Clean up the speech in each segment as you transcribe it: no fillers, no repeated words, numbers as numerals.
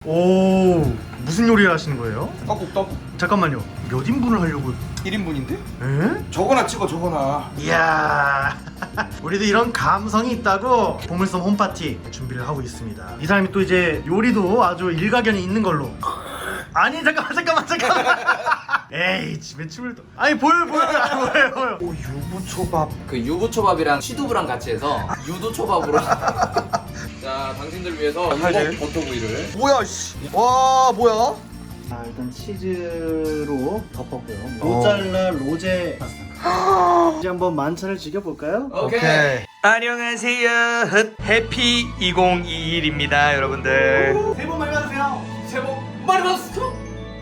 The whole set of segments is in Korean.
오, 무슨 요리를 하시는 거예요? 떡국. 잠깐만요. 몇 인분을 하려고? 1인분인데? 에? 저거나 찍어 저거나. 이야, 우리도 이런 감성이 있다고 보물섬 홈파티 준비를 하고 있습니다. 이 사람이 또 이제 요리도 아주 일가견이 있는 걸로. 아니 잠깐만. 에이, 집에 춤을 또. 아니 보여. 오, 유부초밥. 그 유부초밥이랑 취두부랑 같이 해서 유두초밥으로. 자, 당신들 위해서 칼질. 전복 버터구이를. 뭐야 씨. 와 뭐야? 자, 일단 치즈로 덮었고요. 모짜렐라 로제 파스타. 이제 한번 만찬을 즐겨볼까요? 오케이. 안녕하세요. 해피 2021입니다 여러분들. 새해 복 많이 받으세요. 새해 복 많이 받으세요.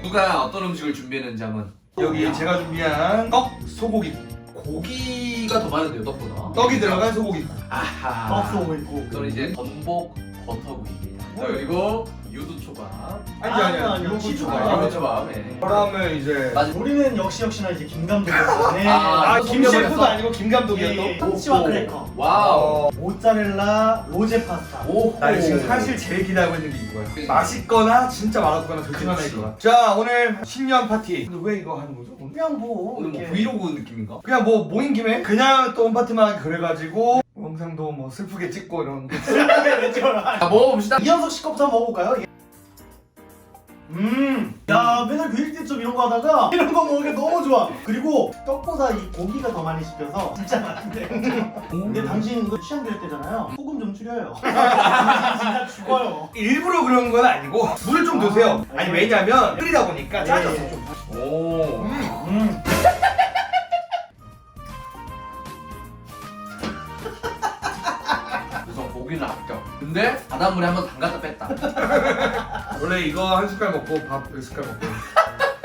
누가 어떤 음식을 준비했는지 한번. 여기 제가 준비한 떡 소고기. 고기가 더 많은데요, 떡보다. 떡이 들어간 소고기. 아하. 떡도 있고. 저는 이제 전복 버터구이. 자, 그리고 유두초밥. 아니요. 치즈가. 유부초밥. 네. 그러면 이제 우리는 역시나 이제 김 감독이었네. 아, 김 셰프도 아니고 김 감독이야 또. 예, 참치와 크래커. 와우. 모짜렐라 로제 파스타. 오. 나 지금 사실 제일 기대하고 있는 게 이거야. 맛있거나 진짜 맛없거나 둘 중 하나일 거야. 자 오늘 신년 파티. 근데 왜 이거 하는 거죠? 오늘? 그냥 뭐 오늘 뭐 이렇게 브이로그 느낌인가? 그냥 뭐 모인 김에 그냥 또 홈파티만 하기 그래가지고 영상도 뭐 슬프게 찍고 이런. 자, 먹어봅시다. 이현석 씨 거부터 한번 먹어볼까요? 야, 맨날 교육 때좀 이런 거 하다가 이런 거 먹으니까 너무 좋아. 그리고 떡보다 이 고기가 더 많이 씹혀서 진짜 맛있네. 근데 당신 이거 취향 될 때잖아요. 소금 좀 줄여요. 진짜 죽어요. 일부러 그런 건 아니고 물 좀 드세요. 아, 아니 왜냐면 끓이다 보니까 짜져서 예. 좀. 오. 우선 고기는 합격. 근데 바닷물에 한번 담갔다 뺐다. 원래 이거 한 숟갈 먹고 밥 몇 숟갈 먹고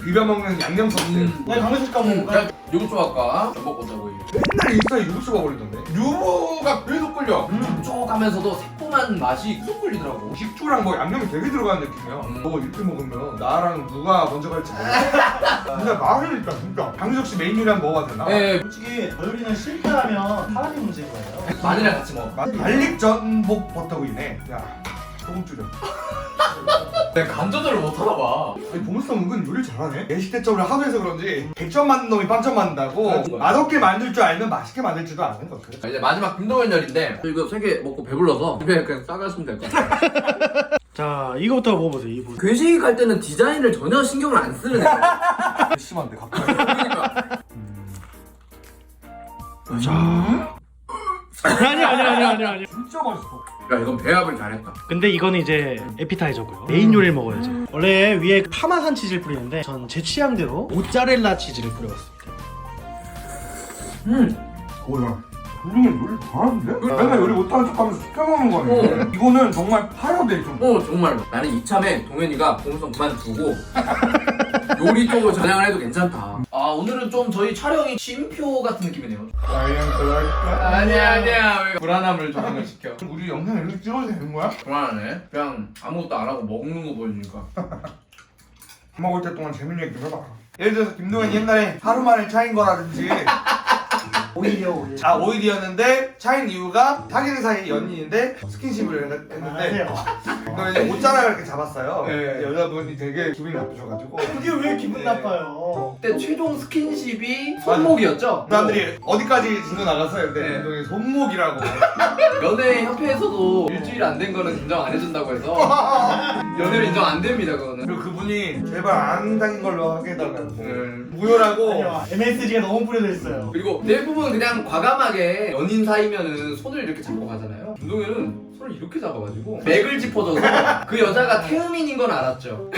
비벼 먹는 양념 소스. 네, 강민식 가 먹을까요? 유부초밥과 전복버터구이. 맨날 인스타에 유부초밥 올리던데. 유부가 계속 끌려. 촉촉하면서도 새콤한 맛이 계속 끌리더라고. 식초랑 뭐 양념이 되게 들어가는 느낌이야. 너 이렇게 먹으면 나랑 누가 먼저 갈지 몰라. 근데 맛있으니까 진짜. 강민석 씨 메인 요리 한번 먹어봐도 되나? 네. 솔직히 저희는 실패하면 사람이 문제인 거예요. 마늘이랑 같이 먹어. 갈릭 전복 버터구이네. 야 소금 줄여. 내가 간 조절을 못하나 봐. 아니 보물섬 은근 요리 잘하네. 예식대접을 하도 해서 그런지 100점 맞는 놈이 빵점 맞는다고. 맛없게 만들 줄 알면 맛있게 만들 줄도 아는 거. 자, 이제 마지막 김동현 요리인데 이거 3개 먹고 배불러서 집에 그냥 싸갔으면 될 것 같아. 자, 이거부터 먹어보세요. 이거. 괴식이 갈 때는 디자인을 전혀 신경을 안 쓰는 애. 심한데 갑자기. 그러니까. 아니. 진짜 맛있어. 야, 이건 배합을 잘했다. 근데 이거는 이제 에피타이저고요. 메인 요리를 먹어야죠. 원래 위에 파마산 치즈를 뿌리는데 전 제 취향대로 모짜렐라 치즈를 뿌려봤습니다. 뭐야? 분명히 요리 잘하는데? 맨날 요리 못하는 척하면서 시켜 먹는 거네. 이거는 정말 팔아야 돼 좀. 정말로. 나는 이참에 동현이가 보물섬 그만두고 요리 쪽으로 전향을 해도 괜찮다. 아, 오늘은 좀 저희 촬영이 쉼표 같은 느낌이네요. 아니야. 왜 불안함을 조장을 시켜. 우리 영상 이렇게 찍어도 되는 거야? 불안하네. 그냥 아무것도 안 하고 먹는 거 보여주니까. 밥 먹을 때 동안 재밌는 얘기 좀 해봐. 예를 들어서 김동현이 옛날에 하루 만에 차인 거라든지 오히려. 오일이었는데 차인 이유가 사귀는 사이 연인인데 스킨십을 했는데 너 이제 옷자락을 이렇게 잡았어요. 근데 여자분이 되게 기분이 나쁘셔가지고 그게 왜 기분 나빠요? 그때 최종 스킨십이 손목이었죠? 사람들이 어디까지 진도 나갔어요. 근데 네. 김동현이 손목이라고. 연예협회에서도 일주일 안 된 거는 인정 안 해준다고 해서 연애를 인정 안 됩니다, 그거는. 그리고 그분이 제발 안 사귄 걸로 하게 해달라고. 무효라고. 아니요, MSG가 너무 뿌려져 있어요. 그리고 대부분 그냥 과감하게 연인 사이면은 손을 이렇게 잡고 가잖아요. 김동현은 손을 이렇게 잡아가지고 맥을 짚어줘서 그 여자가 태음인인 건 알았죠.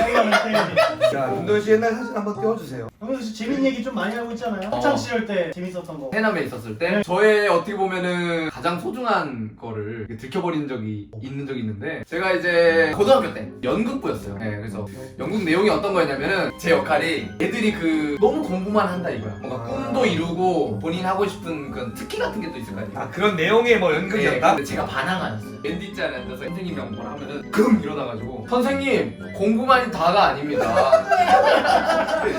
자, 김동현 씨 옛날 사진 한번 띄워주세요. 그러면서 재밌는 얘기 좀 많이 하고 있잖아요. 학창 시절 때 재밌었던 거. 해남에 있었을 때 저의 어떻게 보면은 가장 소중한 거를 들켜버린 적이 있는데 제가 이제 고등학교 때 연극부였어요. 네, 그래서 연극 내용이 어떤 거였냐면은 제 역할이 애들이 그 너무 공부만 한다 이거야. 뭔가 꿈도 이루고 본인 하고 싶은 그런 특기 같은 게 또 있을 거 아니에요. 아, 그런 내용의 뭐 네, 연극이었다? 근데 제가 반항 안 했어요. 밴드 자리에 앉아서 선생님이랑 뭐라 하면은 금 일어나가지고 선생님 공부만이 다가 아닙니다.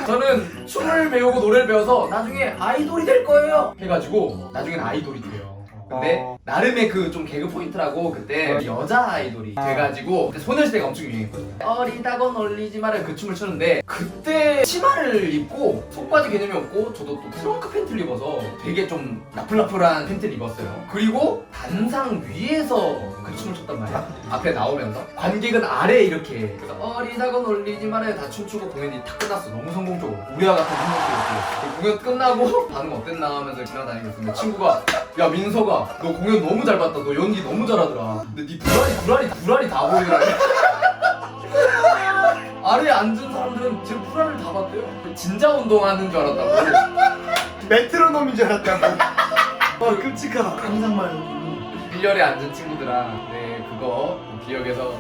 저는 춤을 배우고 노래를 배워서 나중에 아이돌이 될 거예요. 해가지고 나중엔 아이돌이 돼요. 근데 나름의 그 좀 개그 포인트라고 그때 여자 아이돌이 돼가지고 그때 소녀시대가 엄청 유행했거든요. 어리다고 놀리지 마라 그 춤을 추는데 그때 치마를 입고 속바지 개념이 없고 저도 또 트렁크 팬티를 입어서 되게 좀 나풀나풀한 팬티를 입었어요. 그리고 단상 위에서 그 춤을 췄단 말이야. 앞에 나오면서 관객은 아래 이렇게 그래서 어리다고 놀리지 마라 다 춤추고 공연이 다 끝났어. 너무 성공적으로 우리와 같은 성공적이었어. 공연 끝나고 반응 어땠나 하면서 지나다니고 있었는데 친구가 야 민서가 너 공연 너무 잘 봤다. 너 연기 너무 잘하더라. 근데 네 불알이 다 보이더라. 아래에 앉은 사람들은 제 불알을 다 봤대요. 진자 운동하는 줄 알았다고. 메트로놈인 줄 알았다고. 끔찍하다. 상상만 1열에 앉은 친구들아, 네 그거 기억에서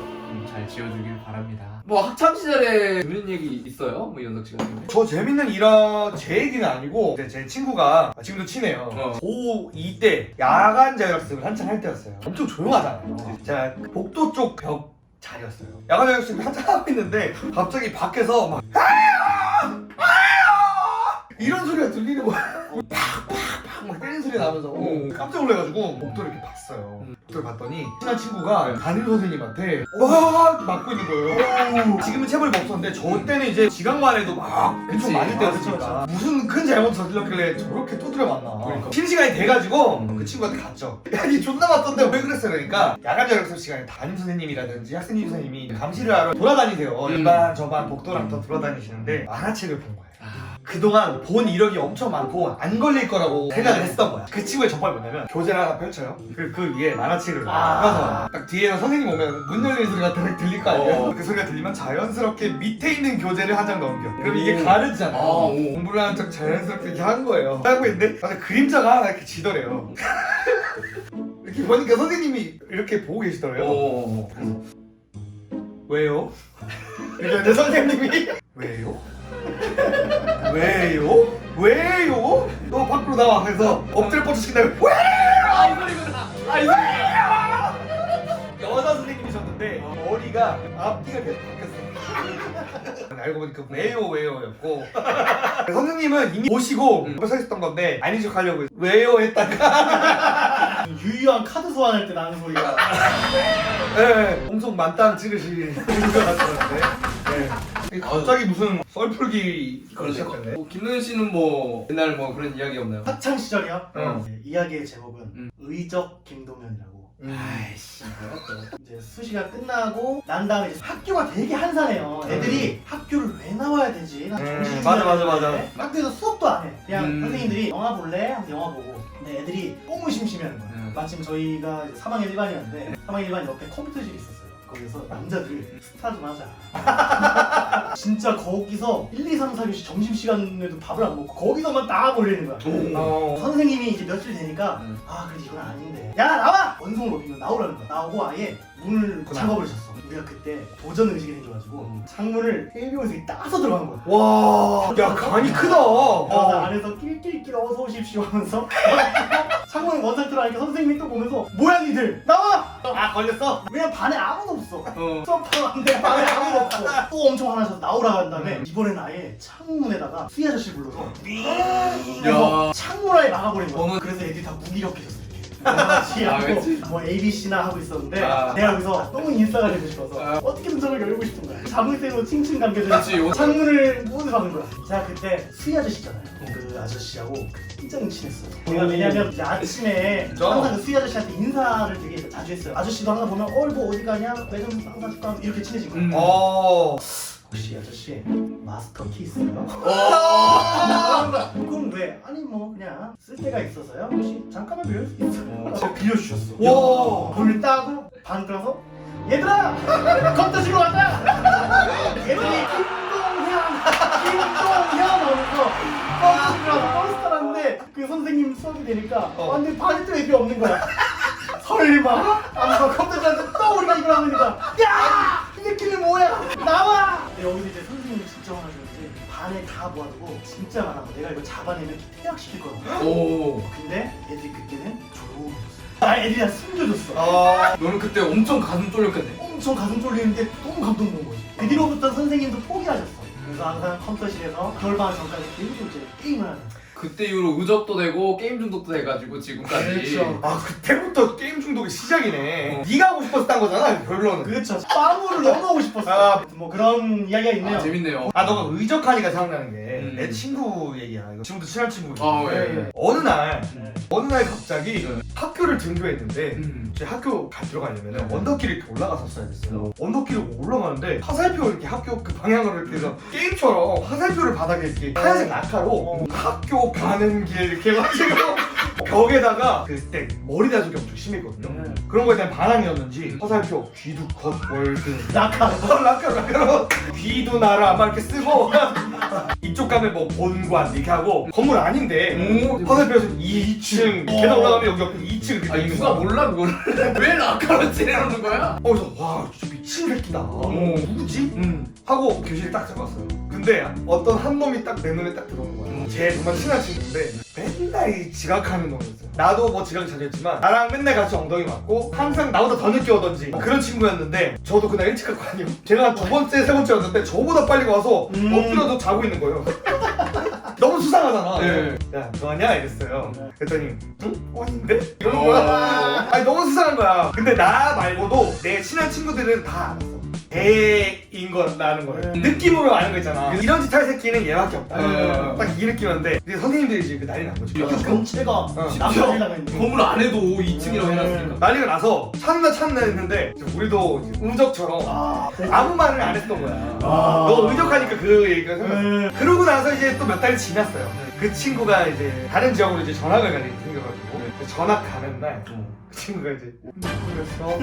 잘 지어주길 바랍니다. 뭐 학창 시절에 재밌는 얘기 있어요? 뭐 이현석 씨가 지금? 저 재밌는 일화 제 얘기는 아니고 제 친구가 지금도 친해요. 고2 때 야간 자율학습을 한창 할 때였어요. 엄청 조용하잖아요. 제가 복도 쪽 벽 자리였어요. 야간 자율학습을 한창 하고 있는데 갑자기 밖에서 막 이런 소리가 들리는 거야. 팍팍팍 막 때리는 소리가 나면서 깜짝 놀라가지고 복도를 이렇게 봤어요. 복도를 봤더니 친한 친구가 담임 선생님한테 와 맞고 있는 거예요. 지금은 체벌이 없었는데 저 때는 이제 지각만 해도 막 엄청 많을 때였으니까 무슨 큰 잘못 저질렀길래 저렇게 두드려 맞나. 그러니까. 쉬는 시간이 돼가지고 그 친구한테 갔죠. 야니 존나 맞던데 왜 그랬어? 그러니까 야간 자율학습 시간에 담임 선생님이라든지 학생님 선생님이 감시를 하러 돌아다니세요. 이반 저반 복도랑 더 돌아다니시는데 만화책을 본 거예요. 그동안 본 이력이 엄청 많고 안 걸릴 거라고 생각을 했던 거야. 그 친구의 정보가 뭐냐면 교재를 하나 펼쳐요. 그 위에 만화책을 펴서 딱 뒤에서 선생님 오면 문 열리는 소리가 들릴 거 아니에요. 그 소리가 들리면 자연스럽게 밑에 있는 교재를 한 장 넘겨. 그럼 이게 가르잖아. 공부를 하는 척 자연스럽게 이렇게 한 거예요. 하고 있는데 갑자기 그림자가 하나 이렇게 지더래요. 이렇게 보니까 선생님이 이렇게 보고 계시더래요. 왜요? 그러니까 선생님이 왜요? 왜요? 너 밖으로 나와. 그래서 엎드려 뻗쳐 시킨다고 왜? 이 소리구나. 이 소리구나. 여자 선생님이셨는데 머리가 앞뒤가 계속 바뀌었어요. 알고 보니까 왜요였고 선생님은 이미 오시고 옆에 서 있었던 건데 아닌 척 하려고 왜요 했다가 유희왕 카드 소환할 때 나는 소리가 네, 엄청 만땅 찌르시 소리가 났었는데 갑자기 무슨 썰풀기 시작했네. 김노현 씨는 뭐 옛날 뭐 그런 이야기 없나요? 학창 시절이요? 응. 네, 이야기의 제목은 의적 김동현이라고. 아이씨. 이제 수시가 끝나고 난 다음에 이제 학교가 되게 한산해요. 애들이 학교를 왜 나와야 되지? 난 정신이 맞아. 학교에서 수업도 안 해. 그냥 선생님들이 영화 볼래? 하면 영화 보고. 근데 애들이 너무 심심해하는 거야. 마침 저희가 이제 3학년 1반이었는데 3학년 1반 옆에 컴퓨터실이 있었어요. 거기서 남자들 스타 좀 하자. 진짜 거기서 1, 2, 3, 4교시 점심시간에도 밥을 안 먹고 거기서만 다 몰리는 거야. 선생님이 이제 며칠 되니까 아 그래도 이건 아닌데 야 나와! 원성을 높이면 나오라는 거야. 나오고 아예 문을 잠가버리셨어. 우리가 그때 도전 의식이 생겨가지고 창문을 일교에서 따서 들어간 거야. 와, 야 간이 크다. 나 안에서 낄낄낄 어서 오십시오 하면서 창문을 원상태로 하니까 선생님이 또 보면서 뭐야 니들 나와! 아 걸렸어? 왜냐면 반에 아무도 없어. 수업하러 왔는데 반에 아무도 없어. 또 엄청 화나셔서 나오라고 한 다음에 이번에는 아예 창문에다가 수희 아저씨 불러서 그래서 창문 아예 막아버린 거야. 그래서 애들이 다 무기력해졌어. 하고 뭐 ABC나 하고 있었는데 내가 여기서 너무 인싸가 되고 싶어서 어떻게든 저걸 열고 싶은 거야. 자물쇠로 칭칭 감겨져 창문을 문을 박은 거야. 제가 그때 수희 아저씨잖아요. 그 아저씨하고 굉장히 친했어요. 제가 왜냐면 이제 아침에 항상 그 수희 아저씨한테 인사를 되게 자주 했어요. 아저씨도 항상 보면 뭐 어디 가냐? 매점 상사 줄까? 이렇게 친해진 거야. 혹시 아저씨 마스터 키 있어요? 그럼 왜? 아니 뭐 그냥 쓸 데가 있어서요. 혹시 잠깐만 빌릴 수 있어요? 제가 빌려주셨어. 돈을 따고 반 들어서 얘들아 컴퓨터실로 가자. 얘들이 김동현 하면서 버스 타는데 그 선생님 수업이 되니까 근데 반에 또 애들이 없는 거야. 설마? 하면서 컴퓨터실한테 또 우리가 이걸 하니까 야! 이 새끼는 뭐야? 나와! 근데 여기서 이제 선생님이 진짜 화나셨는지 반에 다 모아두고 진짜 많아서 내가 이거 잡아내면 퇴학시킬 거라고. 근데 애들이 그때는 조용해졌어. 애들이랑 숨겨줬어. 너는 그때 엄청 가슴 쫄렸겠네. 엄청 가슴 쫄리는데 너무 감동받은 거지. 그 뒤로부터 선생님도 포기하셨어. 그래서 항상 컴퓨터실에서 겨울방학 전까지 계속 이제 게임을 하는. 그때 이후로 의적도 되고 게임 중독도 돼가지고 지금까지. 그렇죠. 아 그때부터 게임 중독이 시작이네. 네가 하고 싶었던 거잖아 결론은. 그렇죠. 빠무를 너무 하고 싶었어. 뭐 그런 이야기가 있네요. 아, 재밌네요. 아 너가 의적하니까 생각나는 게 내 음. 친구 얘기야. 이거 지금도 친한 친구. 예. 어느 날 네. 갑자기 학교를 등교했는데 음. 제 학교 들어가려면 네. 언덕길을 이렇게 올라갔었어야 됐어요. 언덕길을 올라가는데 화살표 이렇게 학교 그 방향으로 이렇게 해서 게임처럼 화살표를 바닥에 이렇게 하얀색 낙하로 학교 가는 길 이렇게 해가지고 벽에다가 그때 머리 다죽이 엄청 심했거든요. 그런 거에 대한 반항이었는지 화살표 귀도 컷 월드 낙하로 귀도 나라 막 이렇게 쓰고 이쪽 가면 뭐 본관 이렇게 하고 건물 아닌데 화살표에서 2층 계단 올라가면 여기 옆에 2층 이렇게 아니 있는 누가 거야. 몰라 그거를? 왜 낙하로 찌르는 거야? 그래서 와 진짜 미친 새끼다. 누구지? 하고 교실에 딱 들어갔어요. 근데 어떤 한 놈이 딱 내 눈에 딱 들어오는 거야. 제 정말 친한 친구인데 맨날 이 지각하는 놈이었어요. 나도 뭐 지각이 자주 했지만 나랑 맨날 같이 엉덩이 맞고 항상 나보다 더 늦게 오던지 그런 친구였는데 저도 그날 일찍 갔고 아니요. 제가 한 두 번째 세 번째였는데 저보다 빨리 와서 엎드려서 자고 있는 거예요. 너무 수상하잖아. 네. 야 너냐 이랬어요. 그랬더니 응? 아닌데? 이러는 거야. 아니 너무 수상한 거야. 근데 나 말고도 내 친한 친구들은 다 알았어. 개인 거라는 거예요. 느낌으로 아는 거 있잖아. 이런 짓 할 새끼는 얘밖에 없다. 딱 이 느낌이었는데 근데 선생님들이 이제 그 난리 난 거지. 학교 경체가 남자들이랑 있는 건물 안에도 2층이라고 해놨으니까. 난리가 나서 찾나 했는데 이제 우리도 이제 의적처럼 아무 말을 안 했던 거야. 너 의적하니까 그 얘기가 생각났어. 그러고 나서 이제 또 몇 달이 지났어요. 그 친구가 이제 다른 지역으로 이제 전학을 갈 일이 생겨가지고 전학 가는 날 그 친구가 이제 그랬어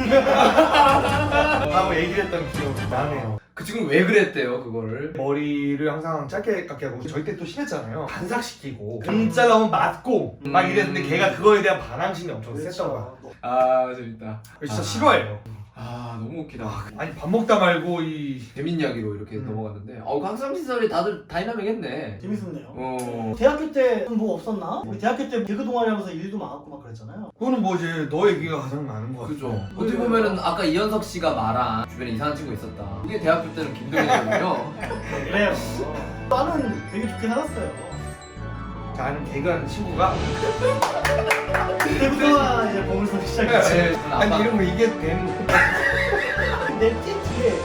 하고 얘기를 했던 기억이 나네요. 그 친구는 왜 그랬대요 그거를? 머리를 항상 짧게 깎게 하고 저희 때 또 심했잖아요. 반삭시키고 금 잘라면 맞고 막 이랬는데 걔가 그거에 대한 반항심이 엄청 셌던 거야. 아 재밌다. 진짜 싫어해요. 아 너무 웃기다. 아니 밥 먹다 말고 이 재밌는 이야기로 이렇게 넘어갔는데 학창 시절이 다들 다이나믹했네. 재밌었네요. 대학교 때는 뭐 없었나? 우리 대학교 때 개그 동아리 하면서 일도 많았고 막 그랬잖아요. 그거는 뭐 이제 너 얘기가 가장 많은 거 같아. 그죠. 어떻게 보면은 아까 이현석 씨가 말한 주변에 이상한 친구 있었다. 그게 대학교 때는 김동현이거든요. 그래요. 나는 되게 좋게 살았어요. 나는 개그하는 친구가 그때부터 이제 보물섬 시작했지. 네. 아니 이런 거 이게 되는 내 뒤에